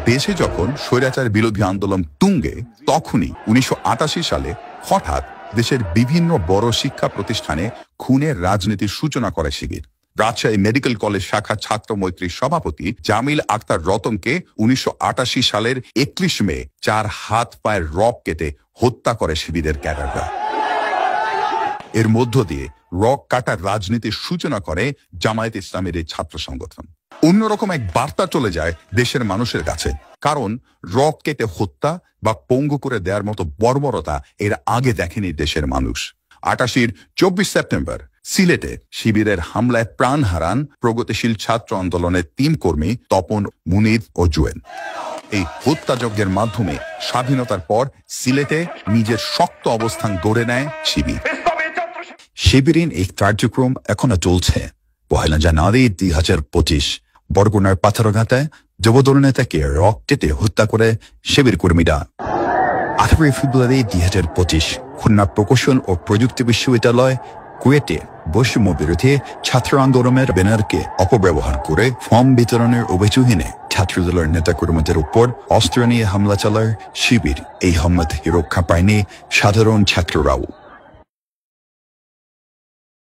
দেশে যখন স্বৈরাচার বিরোধী আন্দোলন তুঙ্গে, তখনই 1988 সালে হঠাৎ দেশের বিভিন্ন বড় শিক্ষা প্রতিষ্ঠানে খুনের রাজনীতির সূচনা করে শিবির। রাজশাহী মেডিকেল কলেজ শাখা ছাত্র মৈত্রীর সভাপতি জামিল আক্তার রতনকে 1988 সালের 31 মে 4 হাত পায়ের রক কেটে হত্যা করে শিবিরের ক্যাডাররা। এর মধ্য দিয়ে রক কাটার রাজনীতির সূচনা করে জামায়াত ইসলামের এই ছাত্র সংগঠন। অন্যরকম এক বার্তা চলে যায় দেশের মানুষের কাছে, কারণ রক কেটে হত্যা বা পঙ্গু করে দেওয়ার মতো বর্বরতা এর আগে দেখেনি দেশের মানুষ। 88-র 24 সেপ্টেম্বর সিলেটে শিবিরের হামলায় প্রাণ হারান প্রগতিশীল ছাত্র আন্দোলনের 3 কর্মী তপন, মুনির ও জুয়েল। এই হত্যাযজ্ঞের মাধ্যমে স্বাধীনতার পর সিলেটে নিজের শক্ত অবস্থান গড়ে নেয় শিবির। শিবিরের এই কার্যক্রম এখনো চলছে। 1 জানুয়ারি 2025 বরগুনার পাথরঘাটায় যুবদল নেতাকে রক কেটে হত্যা করে শিবির কর্মীরা। 18 ফেব্রুয়ারি 2025 খুলনা প্রকৌশল ও প্রযুক্তি বিশ্ববিদ্যালয় কুয়েটে বৈষম্য বিরোধী ছাত্র আন্দোলনের ব্যানারকে অপব্যবহার করে ফর্ম বিতরণের অভিযোগে ছাত্রদলের নেতাকর্মীদের উপর অস্ত্র নিয়ে হামলা চালায় শিবির। এই হামলা থেকে রক্ষা পায়নি সাধারণ ছাত্ররাও।